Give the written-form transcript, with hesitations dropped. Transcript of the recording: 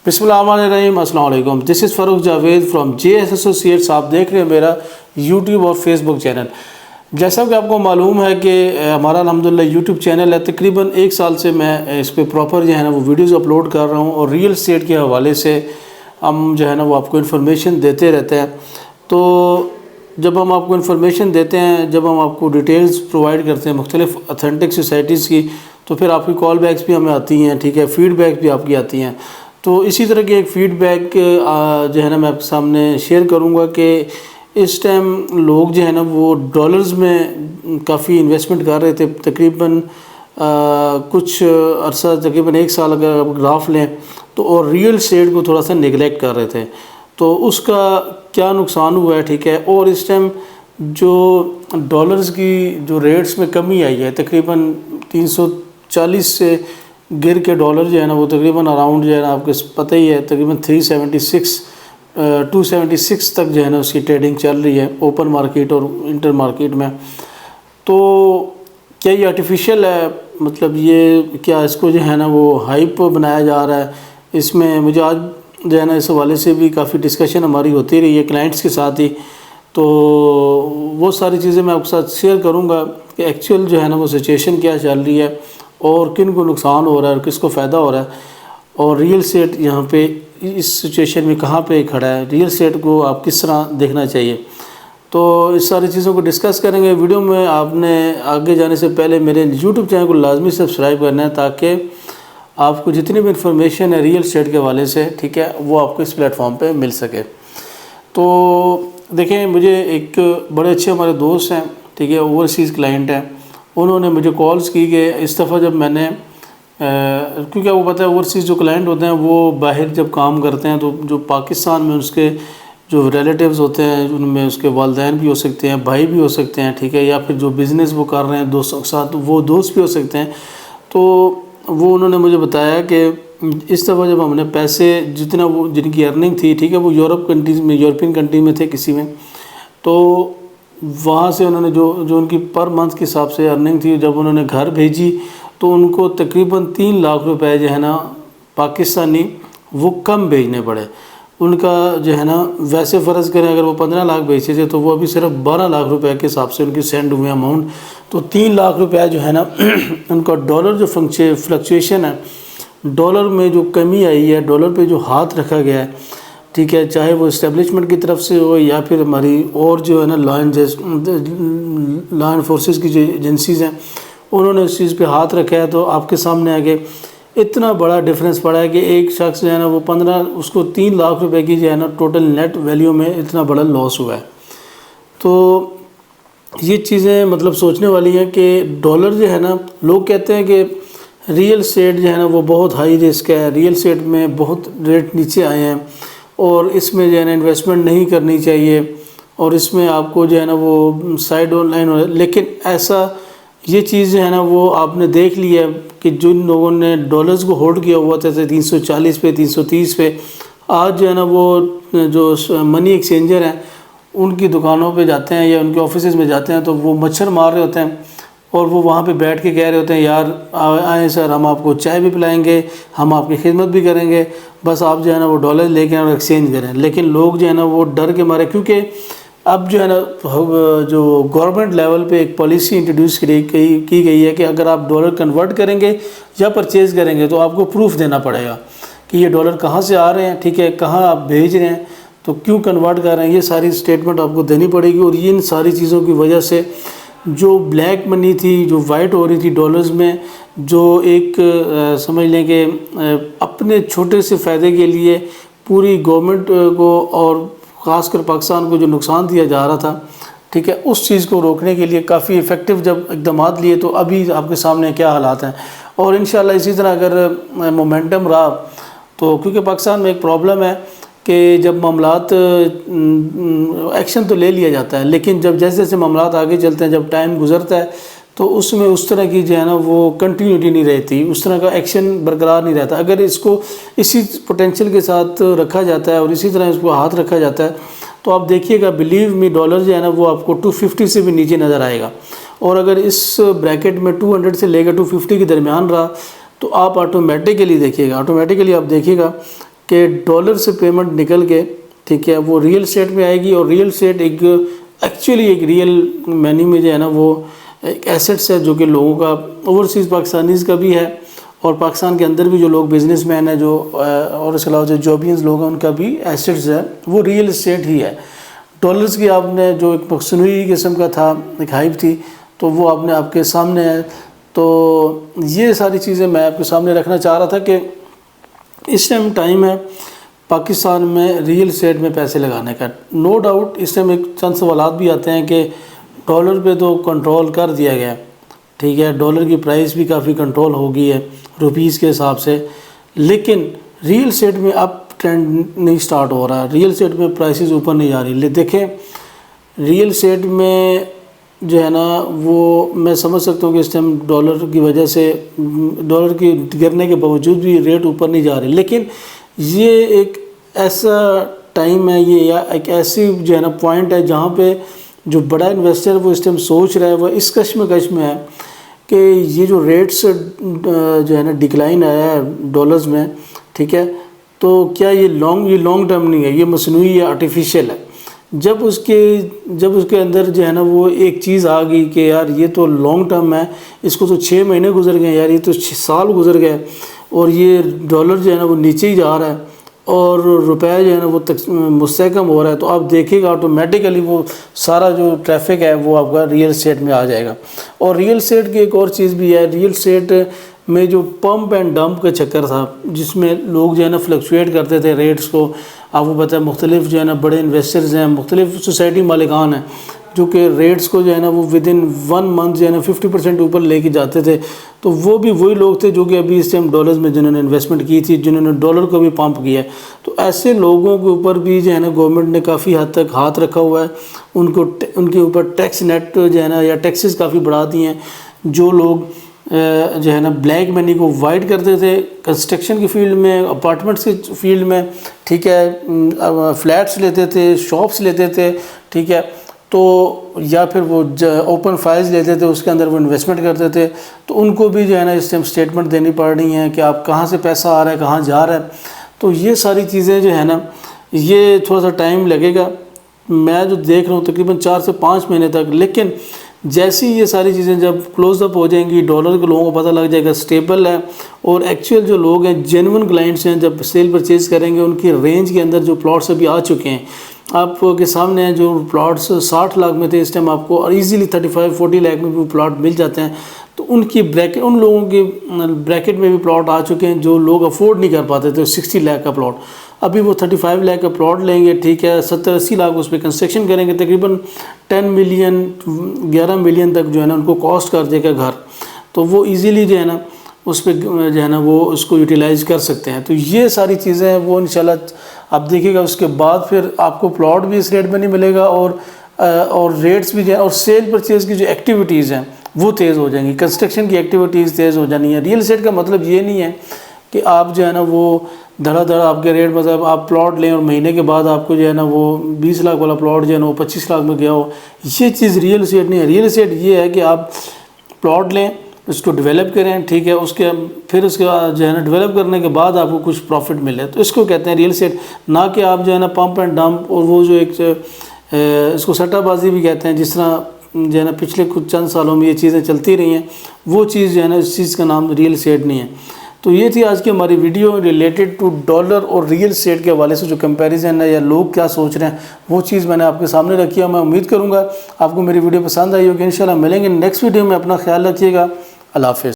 بسم اللہ الرحمن الرحیم. السلام علیکم. This is Farooq Javed from J S associates. آپ دیکھ رہے ہیں میرا یوٹیوب اور فیس بک چینل. جیسا کہ آپ کو معلوم ہے کہ ہمارا الحمدللہ یوٹیوب چینل ہے. تقریباً 1 سال سے میں اس پہ پراپر جو ہے نا وہ ویڈیوز اپلوڈ کر رہا ہوں، اور ریئل اسٹیٹ کے حوالے سے ہم جو ہے نا وہ آپ کو انفارمیشن دیتے رہتے ہیں. تو جب ہم آپ کو انفارمیشن دیتے ہیں، جب ہم آپ کو ڈیٹیلز پرووائڈ کرتے ہیں مختلف اتھینٹک سوسائٹیز کی، تو پھر آپ کی کال بیکس بھی ہمیں آتی ہیں، ٹھیک ہے، فیڈ بیک بھی آپ کی آتی ہیں. تو اسی طرح کی ایک فیڈ بیک جو ہے نا میں آپ کے سامنے شیئر کروں گا کہ اس ٹائم لوگ جو ہے نا وہ ڈالرز میں کافی انویسٹمنٹ کر رہے تھے. تقریباً کچھ عرصہ، تقریباً 1 سال اگر آپ گراف لیں تو، اور ریئل اسٹیٹ کو تھوڑا سا نگلیکٹ کر رہے تھے. تو اس کا کیا نقصان ہوا ہے، ٹھیک ہے. اور اس ٹائم جو ڈالرز کی جو ریٹس میں کمی آئی ہے، تقریباً 340 سے گر کے ڈالر جو ہے نا وہ تقریباً اراؤنڈ جو ہے نا آپ کو پتہ ہی ہے تقریباً 276 تک جو ہے نا اس کی ٹریڈنگ چل رہی ہے اوپن مارکیٹ اور انٹر مارکیٹ میں. تو کیا یہ آرٹیفیشل ہے؟ مطلب یہ کیا اس کو جو ہے نا وہ ہائپ بنایا جا رہا ہے؟ اس میں مجھے آج جو ہے نا اس حوالے سے بھی کافی ڈسکشن ہماری ہوتی رہی ہے کلائنٹس کے ساتھ ہی. تو وہ ساری چیزیں میں آپ کے ساتھ شیئر کروں گا کہ ایکچوئل جو ہے نا وہ سچویشن کیا چل رہی ہے، اور کن کو نقصان ہو رہا ہے اور کس کو فائدہ ہو رہا ہے، اور ریئل اسٹیٹ یہاں پہ اس سچویشن میں کہاں پہ کھڑا ہے، ریئل اسٹیٹ کو آپ کس طرح دیکھنا چاہیے. تو اس ساری چیزوں کو ڈسکس کریں گے ویڈیو میں. آپ نے آگے جانے سے پہلے میرے یوٹیوب چینل کو لازمی سبسکرائب کرنا ہے، تاکہ آپ کو جتنی بھی انفارمیشن ہے ریئل اسٹیٹ کے حوالے سے، ٹھیک ہے، وہ آپ کو اس پلیٹ فارم پہ مل سکے. تو دیکھیں، مجھے ایک بڑے اچھے ہمارے دوست ہیں، ٹھیک ہے، اوورسیز کلائنٹ ہیں. انہوں نے مجھے کالز کی کہ اس دفعہ جب میں نے کیونکہ وہ پتہ ہے اوورسیز جو کلائنٹ ہوتے ہیں وہ باہر جب کام کرتے ہیں، تو جو پاکستان میں اس کے جو ریلیٹیوز ہوتے ہیں، ان میں اس کے والدین بھی ہو سکتے ہیں، بھائی بھی ہو سکتے ہیں، ٹھیک ہے، یا پھر جو بزنس وہ کر رہے ہیں دوستوں کے ساتھ، وہ دوست بھی ہو سکتے ہیں. تو وہ انہوں نے مجھے بتایا کہ اس دفعہ جب ہم نے پیسے جتنا وہ جن کی ارننگ تھی، ٹھیک ہے، وہ یورپ کنٹریز میں، یورپین کنٹری میں تھے کسی میں، تو وہاں سے انہوں نے جو ان کی پر منتھ کے حساب سے ارننگ تھی، جب انہوں نے گھر بھیجی تو ان کو تقریباً 3 لاکھ روپے جو ہے نا پاکستانی وہ کم بھیجنے پڑے. ان کا جو ہے نا ویسے فرض کریں اگر وہ 15 لاکھ بھیجتے تھے، تو وہ ابھی صرف 12 لاکھ روپے کے حساب سے ان کی سینڈ ہوئے اماؤنٹ. تو 3 لاکھ روپے جو ہے نا ان کا ڈالر جو فلکچویشن ہے، ڈالر میں جو کمی آئی ہے، ڈالر پہ جو ہاتھ رکھا گیا ہے، ٹھیک ہے، چاہے وہ اسٹیبلشمنٹ کی طرف سے ہو یا پھر ہماری اور جو ہے نا لا فورسز کی جو ایجنسیز ہیں، انہوں نے اس چیز پہ ہاتھ رکھا ہے. تو آپ کے سامنے آگے اتنا بڑا ڈفرینس پڑا ہے کہ ایک شخص جو ہے نا وہ اس کو 3 لاکھ روپے کی جو ہے نا ٹوٹل نیٹ ویلیو میں اتنا بڑا لاس ہوا ہے. تو یہ چیزیں مطلب سوچنے والی ہیں کہ ڈالر جو ہے نا، لوگ کہتے ہیں کہ ریئل اسٹیٹ جو ہے نا وہ بہت ہائی رسک ہے، ریئل اسٹیٹ میں بہت ریٹ نیچے آئے ہیں، اور اس میں جو ہے نا انویسٹمنٹ نہیں کرنی چاہیے، اور اس میں آپ کو جو ہے نا وہ سائڈ آن لائن ہو. لیکن ایسا یہ چیز جو ہے نا وہ آپ نے دیکھ لی ہے کہ جن لوگوں نے ڈالرز کو ہولڈ کیا ہوا تھا 340 پہ، 330 پہ، آج جو ہے نا وہ جو منی ایکسچینجر ہیں ان کی دکانوں پہ جاتے ہیں یا ان کے آفیسز میں جاتے ہیں، تو وہ مچھر مار رہے ہوتے ہیں، اور وہ وہاں پہ بیٹھ کے کہہ رہے ہوتے ہیں، یار آئیں سر، ہم آپ کو چائے بھی پلائیں گے، ہم آپ کی خدمت بھی کریں گے، بس آپ جو ہے نا وہ ڈالر لے کے اور ایکسچینج کریں. لیکن لوگ جو ہے نا وہ ڈر کے مارے، کیونکہ اب جو ہے نا جو گورنمنٹ لیول پہ ایک پالیسی انٹروڈیوس کی گئی ہے کہ اگر آپ ڈالر کنورٹ کریں گے یا پرچیز کریں گے تو آپ کو پروف دینا پڑے گا کہ یہ ڈالر کہاں سے آ رہے ہیں، ٹھیک ہے، کہاں آپ بھیج رہے ہیں، تو کیوں کنورٹ کر رہے ہیں، یہ ساری سٹیٹمنٹ آپ کو دینی پڑے گی. اور ان ساری چیزوں کی وجہ سے جو بلیک منی تھی، جو وائٹ ہو رہی تھی ڈالرز میں، جو ایک سمجھ لیں کہ اپنے چھوٹے سے فائدے کے لیے پوری گورنمنٹ کو اور خاص کر پاکستان کو جو نقصان دیا جا رہا تھا، ٹھیک ہے، اس چیز کو روکنے کے لیے کافی ایفیکٹو جب اقدامات لیے. تو ابھی آپ کے سامنے کیا حالات ہیں، اور انشاءاللہ اسی طرح اگر مومنٹم رہا تو، کیونکہ پاکستان میں ایک پرابلم ہے کہ جب معاملات ایکشن تو لے لیا جاتا ہے، لیکن جب جیسے جیسے معاملات آگے چلتے ہیں، جب ٹائم گزرتا ہے، تو اس میں اس طرح کی جو ہے نا وہ کنٹینیوٹی نہیں رہتی، اس طرح کا ایکشن برقرار نہیں رہتا. اگر اس کو اسی پوٹینشیل کے ساتھ رکھا جاتا ہے اور اسی طرح اس کو ہاتھ رکھا جاتا ہے، تو آپ دیکھیے گا، بلیو می، ڈالر جو ہے نا وہ آپ کو 250 سے بھی نیچے نظر آئے گا. اور اگر اس بریکٹ میں 200 سے لے کر 250 کے درمیان رہا، تو آپ آٹومیٹیکلی دیکھیے گا کہ ڈالر سے پیمنٹ نکل کے ٹھیک ہے وہ ریئل اسٹیٹ میں آئے گی، اور ریئل اسٹیٹ ایک ایکچولی ایک ریئل معنی میں جو ہے نا وہ ایک ایسٹس ہے جو کہ لوگوں کا اوورسیز پاکستانیز کا بھی ہے، اور پاکستان کے اندر بھی جو لوگ بزنس مین ہیں جو اور اس کے علاوہ جو جابینز لوگ ہیں ان کا بھی ایسٹس ہے، وہ ریئل اسٹیٹ ہی ہے۔ ڈالرز کی آپ نے جو ایک مصنوعی قسم کا تھا، ایک ہائپ تھی، تو وہ آپ نے آپ کے سامنے ہے۔ تو یہ ساری چیزیں میں آپ کے سامنے رکھنا چاہ رہا تھا کہ اس ٹائم ہے پاکستان میں ریئل اسٹیٹ میں پیسے لگانے کا۔ نو ڈاؤٹ اس ٹائم ایک چند سوالات بھی آتے ہیں کہ ڈالر پہ تو کنٹرول کر دیا گیا، ٹھیک ہے، ڈالر کی پرائس بھی کافی کنٹرول ہو گئی ہے روپیز کے حساب سے، لیکن ریئل اسٹیٹ میں اب ٹرینڈ نہیں سٹارٹ ہو رہا، ریئل اسٹیٹ میں پرائسز اوپر نہیں جا رہی۔ دیکھیں ریئل اسٹیٹ میں جو ہے نا وہ میں سمجھ سکتا ہوں کہ اس ٹائم ڈالر کی وجہ سے ڈالر کی گرنے کے باوجود بھی ریٹ اوپر نہیں جا رہے، لیکن یہ ایک ایسا ٹائم ہے، یہ ایک ایسی جو ہے نا پوائنٹ ہے جہاں پہ جو بڑا انویسٹر وہ اس ٹائم سوچ رہا ہے، وہ اس کشمکش میں ہے کہ یہ جو ریٹس جو ہے نا ڈکلائن آیا ہے ڈالرز میں، ٹھیک ہے، تو کیا یہ لانگ ٹرم نہیں ہے، یہ مصنوعی یا آرٹیفیشیل ہے۔ جب اس کے اندر جو ہے نا وہ ایک چیز آ گئی کہ یار یہ تو لانگ ٹرم ہے، اس کو تو 6 مہینے گزر گئے، یار یہ تو 6 سال گزر گئے، اور یہ ڈالر جو ہے نا وہ نیچے ہی جا رہا ہے اور روپے جو ہے نا وہ مستحکم ہو رہا ہے، تو آپ دیکھیے گا آٹومیٹیکلی وہ سارا جو ٹریفک ہے وہ آپ کا ریئل اسٹیٹ میں آ جائے گا۔ اور ریئل اسٹیٹ کی ایک اور چیز بھی ہے، ریئل اسٹیٹ میں جو پمپ اینڈ ڈمپ کا چکر تھا جس میں لوگ جو ہے نا فلکچویٹ کرتے تھے ریٹس کو، آپ کو پتہ ہے مختلف جو ہے نا بڑے انویسٹرز ہیں، مختلف سوسائٹی مالکان ہیں جو کہ ریٹس کو جو ہے نا وہ ودن 1 منتھ جو ہے نا 50% اوپر لے کے جاتے تھے، تو وہ بھی وہی لوگ تھے جو کہ ابھی اس ٹائم ڈالرز میں جنہوں نے انویسٹمنٹ کی تھی، جنہوں نے ڈالر کو بھی پمپ کیا ہے، تو ایسے لوگوں کے اوپر بھی جو ہے نا گورنمنٹ نے کافی حد تک ہاتھ رکھا ہوا ہے، ان کے اوپر ٹیکس نیٹ جو ہے نا یا ٹیکسز کافی بڑھا دی ہیں۔ جو لوگ جو ہے نا بلیک منی کو وائٹ کرتے تھے کنسٹرکشن کی فیلڈ میں، اپارٹمنٹس کی فیلڈ میں، ٹھیک ہے، فلیٹس لیتے تھے، شاپس لیتے تھے، ٹھیک ہے، تو یا پھر وہ اوپن فائلز لیتے تھے، اس کے اندر وہ انویسٹمنٹ کرتے تھے، تو ان کو بھی جو ہے نا اس ٹائم اسٹیٹمنٹ دینی پڑ رہی ہیں کہ آپ کہاں سے پیسہ آ رہا ہے، کہاں جا رہا ہے۔ تو یہ ساری چیزیں جو ہے نا یہ تھوڑا سا ٹائم لگے گا، میں جو دیکھ رہا ہوں تقریباً 4 سے 5 مہینے تک، لیکن جیسی یہ ساری چیزیں جب کلوز اپ ہو جائیں گی، ڈالر کے لوگوں کو پتہ لگ جائے گا اسٹیبل ہے، اور ایکچوئل جو لوگ ہیں جینون کلائنٹس ہیں، جب سیل پرچیز کریں گے ان کی رینج کے اندر جو پلاٹس ابھی آ چکے ہیں آپ کے سامنے ہیں، جو پلاٹس 60 لاکھ میں تھے اس ٹائم آپ کو اور ایزیلی 35-40 لاکھ میں بھی پلاٹ مل جاتے ہیں، تو ان کی بریکٹ ان لوگوں کی بریکٹ میں بھی پلاٹ آ چکے ہیں جو لوگ افورڈ نہیں کر پاتے تھے 60 لاکھ کا پلاٹ، ابھی وہ 35 لاکھ کا پلاٹ لیں گے، ٹھیک ہے، 70-80 لاکھ اس پہ کنسٹرکشن کریں گے، تقریباً 10 ملین 11 ملین تک جو ہے نا ان کو کاسٹ کر دے گا گھر، تو وہ ایزیلی جو ہے نا اس پہ جو ہے نا وہ اس کو یوٹیلائز کر سکتے ہیں۔ تو یہ ساری چیزیں ہیں وہ انشاءاللہ آپ دیکھیے گا، اس کے بعد پھر آپ کو پلاٹ بھی اس ریٹ میں نہیں ملے گا، اور ریٹس بھی جو ہے اور سیل پرچیز کی جو ایکٹیویٹیز ہیں وہ تیز ہو جائیں گی، کنسٹرکشن کی ایکٹیویٹیز تیز ہو جانی ہے۔ ریئل اسٹیٹ کا مطلب یہ نہیں ہے کہ آپ جو ہے نا وہ دھڑا دھڑا آپ کے ریٹ مطلب آپ پلاٹ لیں اور مہینے کے بعد آپ کو جو ہے نا وہ 20 لاکھ والا پلاٹ جو ہے نا وہ 25 لاکھ میں گیا ہو، یہ چیز ریئل اسٹیٹ نہیں ہے۔ ریئل اسٹیٹ یہ ہے کہ آپ پلاٹ لیں، اس کو ڈیولپ کریں، ٹھیک ہے، پھر اس کے جو ہے نا ڈیولپ کرنے کے بعد آپ کو کچھ پروفٹ ملے، تو اس کو کہتے ہیں ریئل اسٹیٹ، نہ کہ آپ جو ہے نا پمپ اینڈ ڈمپ اور وہ جو ایک اس کو سٹہ بازی بھی کہتے ہیں، جس طرح جو ہے نا پچھلے کچھ چند سالوں میں یہ چیزیں چلتی رہی ہیں، وہ چیز جو ہے نا اس چیز کا نام ریئل اسٹیٹ نہیں ہے۔ تو یہ تھی آج کی ہماری ویڈیو ریلیٹڈ ٹو ڈالر اور ریئل اسٹیٹ کے حوالے سے جو کمپیریزن ہے یا لوگ کیا سوچ رہے ہیں وہ چیز میں نے آپ کے سامنے رکھی ہے۔ میں امید کروں گا آپ کو میری ویڈیو پسند آئی ہوگی، انشاءاللہ ملیں گے نیکسٹ ویڈیو میں، اپنا خیال رکھیے گا، اللہ حافظ۔